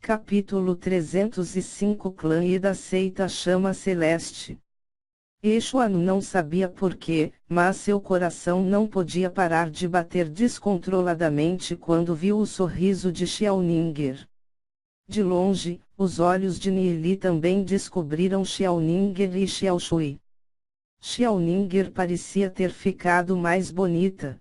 Capítulo 305 Clã e da seita Chama Celeste. Exuanu não sabia porquê, mas seu coração não podia parar de bater descontroladamente quando viu o sorriso de Xiaoninger. De longe, os olhos de Nili também descobriram Xiaoninger e Xiaoshui. Xiaoninger parecia ter ficado mais bonita.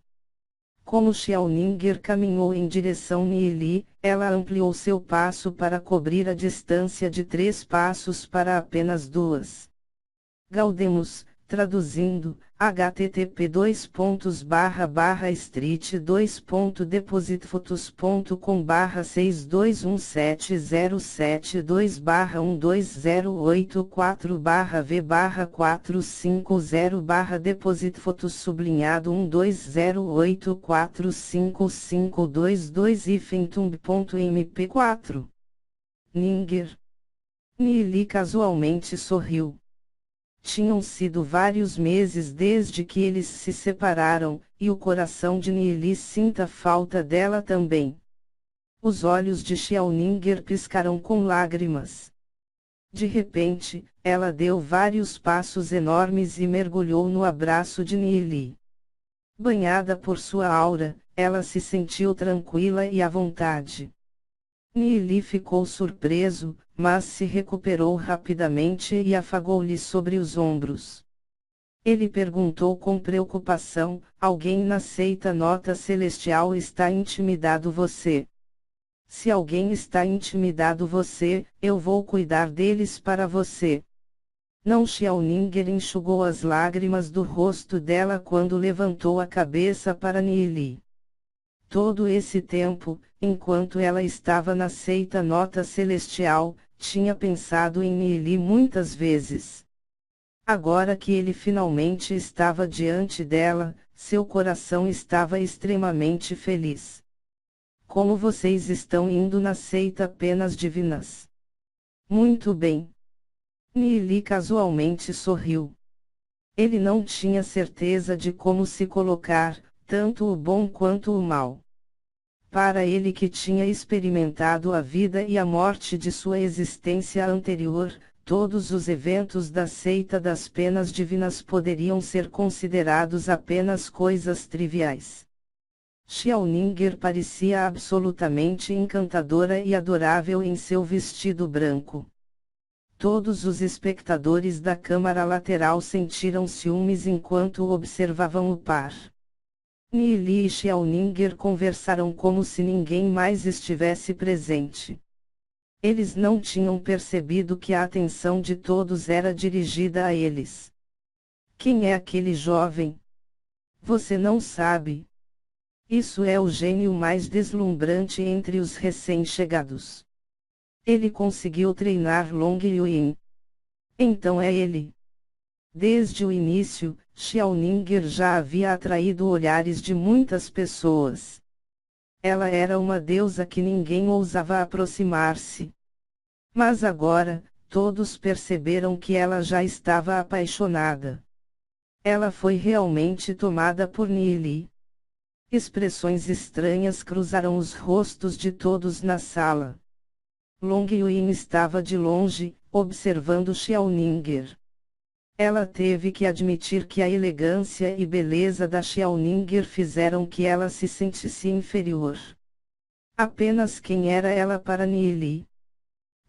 Como Xiaoninger caminhou em direção a Nili, ela ampliou seu passo para cobrir a distância de 3 passos para apenas 2. Gaudemus, traduzindo, http://6217072/12084/barra-depositvotosublinhado1208452/depositvotosublinhado12084/mp4. Ninger. Nili casualmente sorriu. Tinham sido vários meses desde que eles se separaram, e o coração de Nili sinta falta dela também. Os olhos de Xiaoninger piscaram com lágrimas. De repente, ela deu vários passos enormes e mergulhou no abraço de Nili. Banhada por sua aura, ela se sentiu tranquila e à vontade. Nili ficou surpreso, mas se recuperou rapidamente e afagou-lhe sobre os ombros. Ele perguntou com preocupação: alguém na seita Nota Celestial está intimidado você? Se alguém está intimidado você, eu vou cuidar deles para você. Não. Xiaoninger enxugou as lágrimas do rosto dela quando levantou a cabeça para Nili. Todo esse tempo, enquanto ela estava na seita Nota Celestial, tinha pensado em Nili muitas vezes. Agora que ele finalmente estava diante dela, seu coração estava extremamente feliz. Como vocês estão indo na seita Penas Divinas? Muito bem. Nili casualmente sorriu. Ele não tinha certeza de como se colocar, tanto o bom quanto o mal. Para ele que tinha experimentado a vida e a morte de sua existência anterior, todos os eventos da seita das penas divinas poderiam ser considerados apenas coisas triviais. Xiaoninger parecia absolutamente encantadora e adorável em seu vestido branco. Todos os espectadores da câmara lateral sentiram ciúmes enquanto observavam o par. Nili e Xiaoninger conversaram como se ninguém mais estivesse presente. Eles não tinham percebido que a atenção de todos era dirigida a eles. Quem é aquele jovem? Você não sabe. Isso é o gênio mais deslumbrante entre os recém-chegados. Ele conseguiu treinar Long Yuan. Então é ele. Desde o início, Xiaoninger já havia atraído olhares de muitas pessoas. Ela era uma deusa que ninguém ousava aproximar-se. Mas agora, todos perceberam que ela já estava apaixonada. Ela foi realmente tomada por Nili. Expressões estranhas cruzaram os rostos de todos na sala. Long Yuan estava de longe, observando Xiaoninger. Ela teve que admitir que a elegância e beleza da Xiaoninger fizeram que ela se sentisse inferior. Apenas quem era ela para Nili?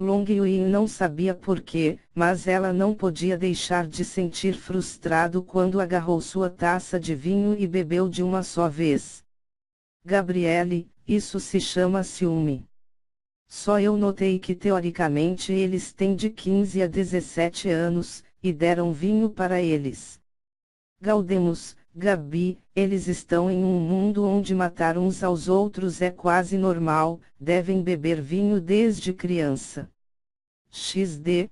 Long Yuan não sabia porquê, mas ela não podia deixar de sentir frustrado quando agarrou sua taça de vinho e bebeu de uma só vez. Gabriele, isso se chama ciúme. Só eu notei que teoricamente eles têm de 15 a 17 anos, e deram vinho para eles. Gaudemus, Gabi, eles estão em um mundo onde matar uns aos outros é quase normal, devem beber vinho desde criança. XD.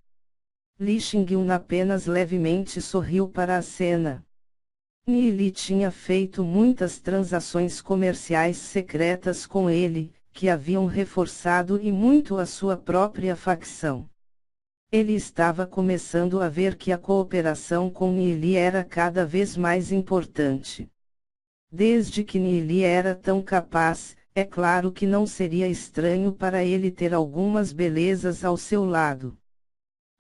Li Xingyun apenas levemente sorriu para a cena. Nili tinha feito muitas transações comerciais secretas com ele, que haviam reforçado e muito a sua própria facção. Ele estava começando a ver que a cooperação com Nili era cada vez mais importante. Desde que Nili era tão capaz, é claro que não seria estranho para ele ter algumas belezas ao seu lado.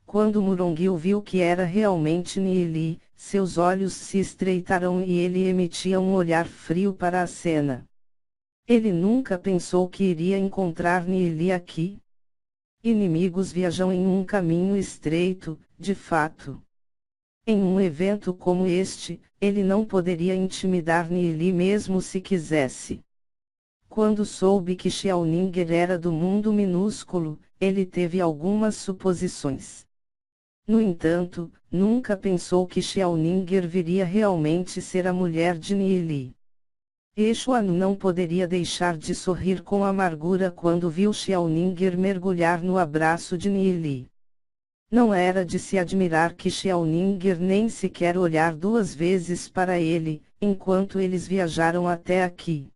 Quando Murongil viu que era realmente Nili, seus olhos se estreitaram e ele emitia um olhar frio para a cena. Ele nunca pensou que iria encontrar Nili aqui. Inimigos viajam em um caminho estreito, de fato. Em um evento como este, ele não poderia intimidar Nili mesmo se quisesse. Quando soube que Xiaoninger era do mundo minúsculo, ele teve algumas suposições. No entanto, nunca pensou que Xiaoninger viria realmente ser a mulher de Nili. Yeshuan não poderia deixar de sorrir com amargura quando viu Xiaoninger mergulhar no abraço de Nili. Não era de se admirar que Xiaoninger nem sequer olhar duas vezes para ele, enquanto eles viajaram até aqui.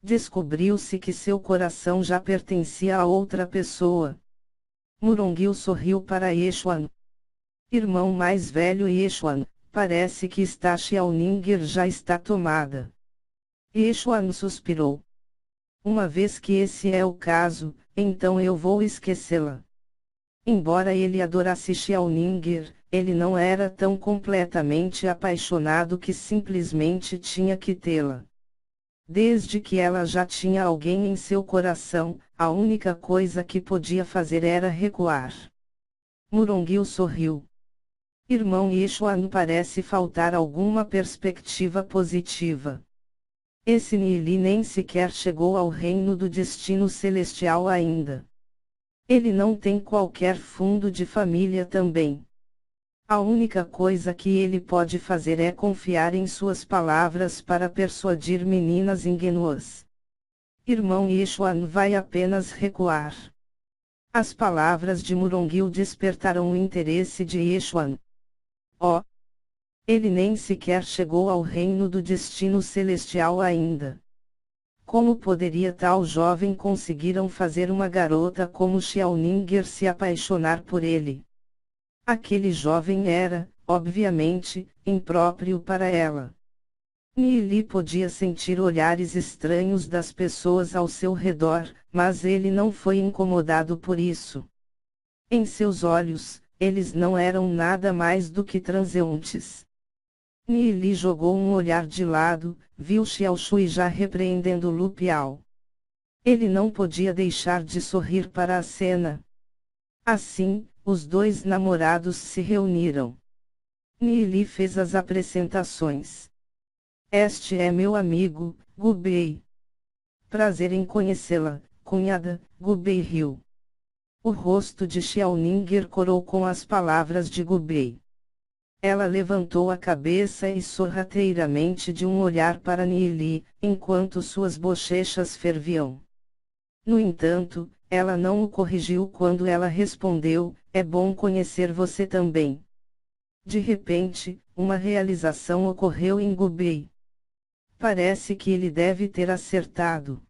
Descobriu-se que seu coração já pertencia a outra pessoa. Murongil sorriu para Yeshuan. Irmão mais velho Yeshuan, parece que Xiaoninger já está tomada. Yeshuan suspirou. Uma vez que esse é o caso, então eu vou esquecê-la. Embora ele adorasse Xiaoninger, ele não era tão completamente apaixonado que simplesmente tinha que tê-la. Desde que ela já tinha alguém em seu coração, a única coisa que podia fazer era recuar. Murongil sorriu. Irmão Yeshuan, parece faltar alguma perspectiva positiva. Esse Nili nem sequer chegou ao reino do destino celestial ainda. Ele não tem qualquer fundo de família também. A única coisa que ele pode fazer é confiar em suas palavras para persuadir meninas ingênuas. Irmão Yeshuan vai apenas recuar. As palavras de Murongil despertaram o interesse de Yeshuan. Oh! Ele nem sequer chegou ao reino do destino celestial ainda. Como poderia tal jovem conseguir fazer uma garota como Xiaoninger se apaixonar por ele? Aquele jovem era, obviamente, impróprio para ela. Nili podia sentir olhares estranhos das pessoas ao seu redor, mas ele não foi incomodado por isso. Em seus olhos, eles não eram nada mais do que transeuntes. Nili jogou um olhar de lado, viu Xiao Shui já repreendendo Lu Piao. Ele não podia deixar de sorrir para a cena. Assim, os dois namorados se reuniram. Nili fez as apresentações. Este é meu amigo, Gubei. Prazer em conhecê-la, cunhada, Gubei riu. O rosto de Xiaoninger corou com as palavras de Gubei. Ela levantou a cabeça e sorrateiramente de um olhar para Nili, enquanto suas bochechas ferviam. No entanto, ela não o corrigiu quando ela respondeu, é bom conhecer você também. De repente, uma realização ocorreu em Gubei. Parece que ele deve ter acertado.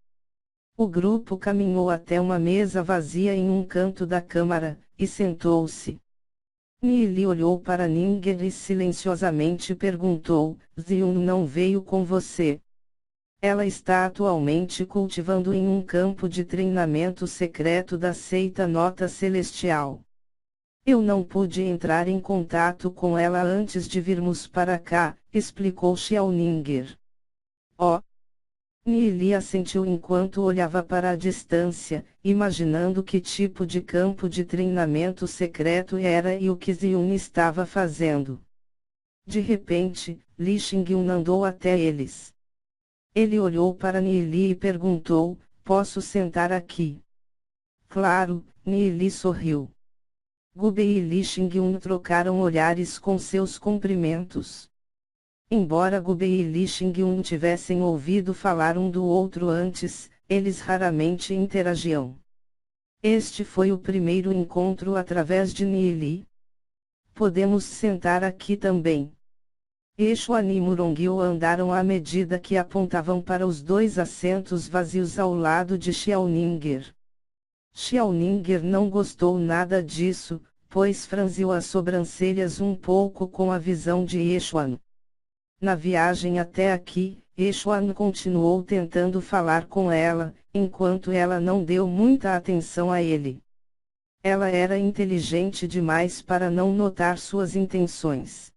O grupo caminhou até uma mesa vazia em um canto da câmara, e sentou-se. Nili olhou para Ninger e silenciosamente perguntou, Zion não veio com você? Ela está atualmente cultivando em um campo de treinamento secreto da seita Nota Celestial. Eu não pude entrar em contato com ela antes de virmos para cá, explicou Xiaoninger. Oh! Nili assentiu enquanto olhava para a distância, imaginando que tipo de campo de treinamento secreto era e o que Zion estava fazendo. De repente, Li Xingyun andou até eles. Ele olhou para Nili e perguntou, posso sentar aqui? Claro, Nili sorriu. Gubei e Li Xingyun trocaram olhares com seus cumprimentos. Embora Gubei e Li Xingyun tivessem ouvido falar um do outro antes, eles raramente interagiam. Este foi o primeiro encontro através de Nili. Podemos sentar aqui também. Yeshuan e Murongil andaram à medida que apontavam para os dois assentos vazios ao lado de Xiaoninger. Xiaoninger não gostou nada disso, pois franziu as sobrancelhas um pouco com a visão de Yeshuan. Na viagem até aqui, Yeshuan continuou tentando falar com ela, enquanto ela não deu muita atenção a ele. Ela era inteligente demais para não notar suas intenções.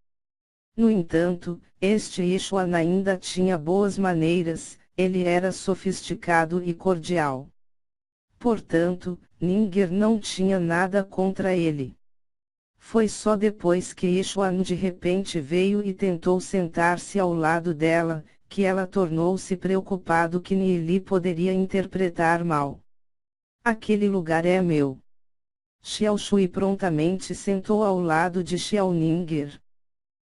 No entanto, este Yeshuan ainda tinha boas maneiras, ele era sofisticado e cordial. Portanto, Ninger não tinha nada contra ele. Foi só depois que Yeshuan de repente veio e tentou sentar-se ao lado dela, que ela tornou-se preocupado que Nili poderia interpretar mal. Aquele lugar é meu. Xiao Shui prontamente sentou ao lado de Xiao Ninger.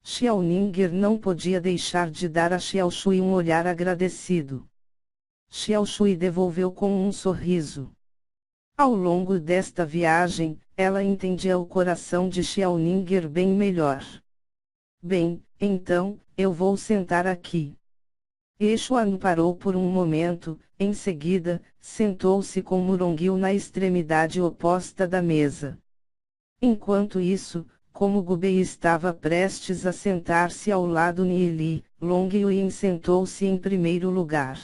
Xiao Ninger não podia deixar de dar a Xiao Shui um olhar agradecido. Xiao Shui devolveu com um sorriso. Ao longo desta viagem, ela entendia o coração de Xiao Ninger bem melhor. Bem, então, eu vou sentar aqui. Yeshuan parou por um momento, em seguida, sentou-se com Murongil na extremidade oposta da mesa. Enquanto isso, como Gubei estava prestes a sentar-se ao lado Nili, Long Yuin sentou-se em primeiro lugar.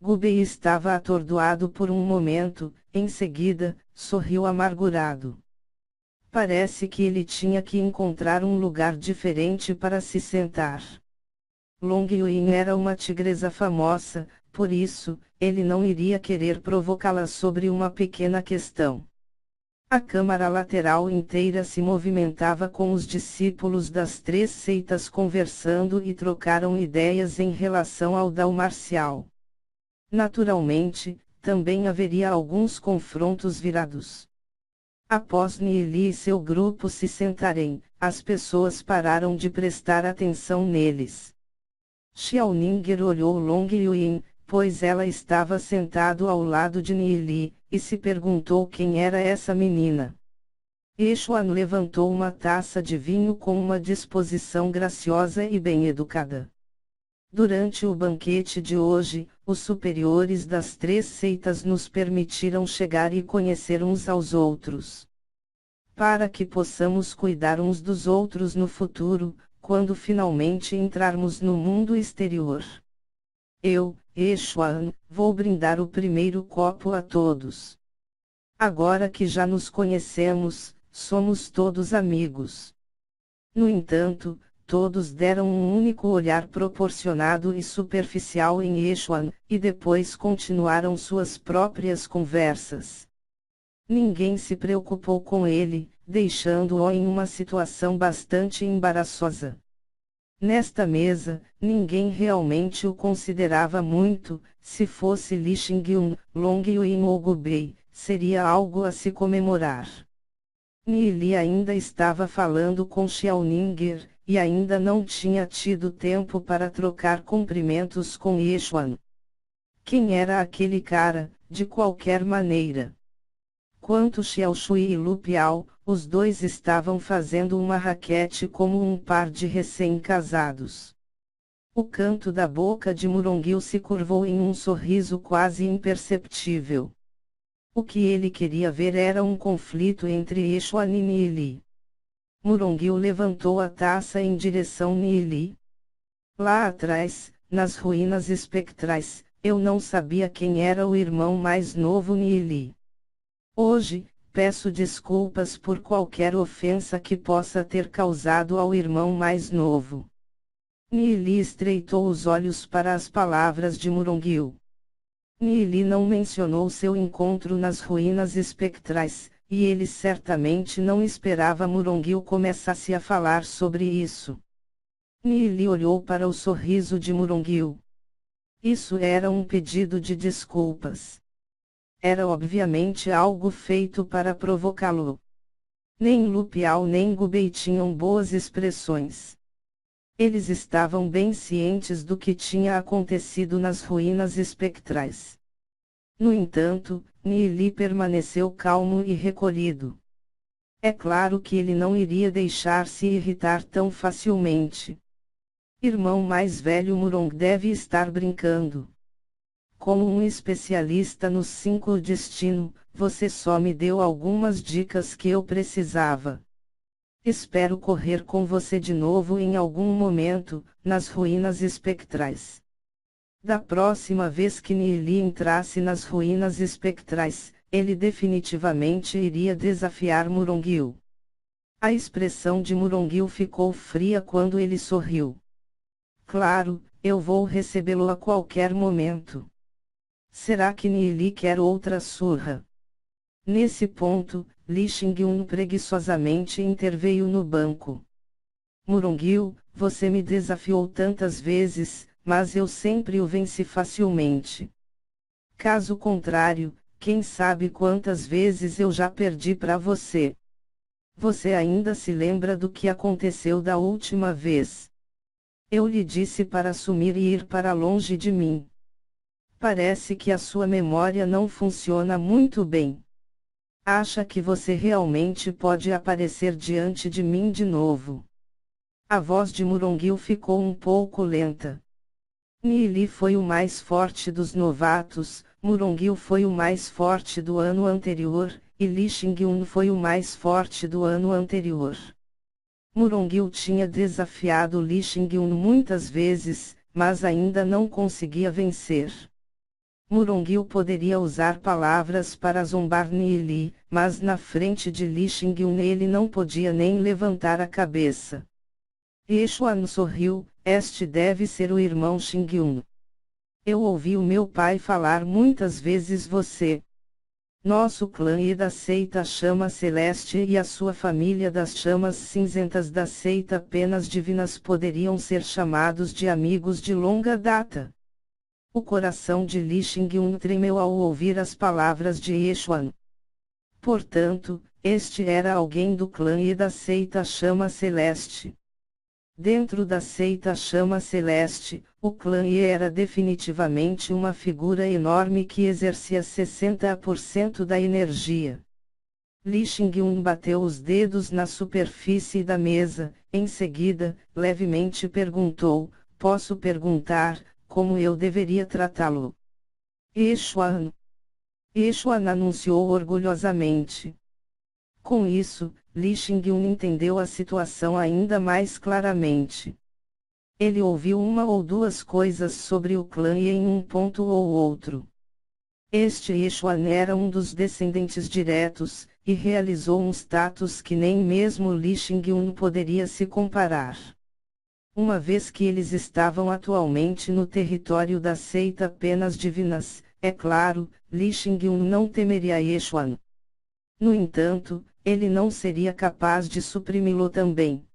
Gubei estava atordoado por um momento, em seguida, sorriu amargurado. Parece que ele tinha que encontrar um lugar diferente para se sentar. Long Yuin era uma tigresa famosa, por isso, ele não iria querer provocá-la sobre uma pequena questão. A câmara lateral inteira se movimentava com os discípulos das três seitas conversando e trocaram ideias em relação ao Dao marcial. Naturalmente, também haveria alguns confrontos virados. Após Nili e seu grupo se sentarem, as pessoas pararam de prestar atenção neles. Xiao Ninger olhou Long Yuin, pois ela estava sentado ao lado de Nili, e se perguntou quem era essa menina. Yeshuan levantou uma taça de vinho com uma disposição graciosa e bem educada. Durante o banquete de hoje, os superiores das três seitas nos permitiram chegar e conhecer uns aos outros. Para que possamos cuidar uns dos outros no futuro, quando finalmente entrarmos no mundo exterior. Eu, Yeshuan, vou brindar o primeiro copo a todos. Agora que já nos conhecemos, somos todos amigos. No entanto, todos deram um único olhar proporcionado e superficial em Yeshuan, e depois continuaram suas próprias conversas. Ninguém se preocupou com ele, deixando-o em uma situação bastante embaraçosa. Nesta mesa, ninguém realmente o considerava muito, se fosse Li Xingyun, Long Yuin ou Gubei, seria algo a se comemorar. Nili ainda estava falando com Xiao Ninger, e ainda não tinha tido tempo para trocar cumprimentos com Yeshuan. Quem era aquele cara, de qualquer maneira? Quanto Xiao Shui e Lu Piao, os dois estavam fazendo uma raquete como um par de recém-casados. O canto da boca de Murongil se curvou em um sorriso quase imperceptível. O que ele queria ver era um conflito entre Yeshuan e Nili. Murongil levantou a taça em direção a Nili. Lá atrás, nas ruínas espectrais, eu não sabia quem era o irmão mais novo Nili. Hoje, peço desculpas por qualquer ofensa que possa ter causado ao irmão mais novo. Nili estreitou os olhos para as palavras de Murongil. Nili não mencionou seu encontro nas ruínas espectrais, e ele certamente não esperava Murongil começasse a falar sobre isso. Nili olhou para o sorriso de Murongil. Isso era um pedido de desculpas. Era obviamente algo feito para provocá-lo. Nem Lu Piao nem Gubei tinham boas expressões. Eles estavam bem cientes do que tinha acontecido nas ruínas espectrais. No entanto, Nili permaneceu calmo e recolhido. É claro que ele não iria deixar-se irritar tão facilmente. Irmão mais velho Murong deve estar brincando. Como um especialista nos 5 destino, você só me deu algumas dicas que eu precisava. Espero correr com você de novo em algum momento, nas ruínas espectrais. Da próxima vez que Nili entrasse nas ruínas espectrais, ele definitivamente iria desafiar Murongil. A expressão de Murongil ficou fria quando ele sorriu. Claro, eu vou recebê-lo a qualquer momento. Será que Nili quer outra surra? Nesse ponto, Li Xingyun preguiçosamente interveio no banco. Murongil, você me desafiou tantas vezes, mas eu sempre o venci facilmente. Caso contrário, quem sabe quantas vezes eu já perdi para você. Você ainda se lembra do que aconteceu da última vez? Eu lhe disse para sumir e ir para longe de mim. Parece que a sua memória não funciona muito bem. Acha que você realmente pode aparecer diante de mim de novo? A voz de Murongil ficou um pouco lenta. Nili foi o mais forte dos novatos, Murongil foi o mais forte do ano anterior, e Li Xingyun foi o mais forte do ano anterior. Murongil tinha desafiado Li Xingyun muitas vezes, mas ainda não conseguia vencer. Murongil poderia usar palavras para zombar Nili, mas na frente de Li Xingyun ele não podia nem levantar a cabeça. Yeshuan sorriu, este deve ser o irmão Xingyun. Eu ouvi o meu pai falar muitas vezes você. Nosso clã e da seita Chama Celeste e a sua família das Chamas Cinzentas da seita Penas Divinas poderiam ser chamados de amigos de longa data. O coração de Li Xingyun tremeu ao ouvir as palavras de Yeshuan. Portanto, este era alguém do clã e da seita Chama Celeste. Dentro da seita Chama Celeste, o clã Ye era definitivamente uma figura enorme que exercia 60% da energia. Li Xingyun bateu os dedos na superfície da mesa, em seguida, levemente perguntou, posso perguntar, como eu deveria tratá-lo? Yeshuan. Yeshuan anunciou orgulhosamente. Com isso, Li Xingyun entendeu a situação ainda mais claramente. Ele ouviu uma ou duas coisas sobre o clã e em um ponto ou outro. Este Yeshuan era um dos descendentes diretos, e realizou um status que nem mesmo Li Xingyun poderia se comparar. Uma vez que eles estavam atualmente no território da seita Penas Divinas, é claro, Li Xingyun não temeria Yeshuan. No entanto, ele não seria capaz de suprimi-lo também.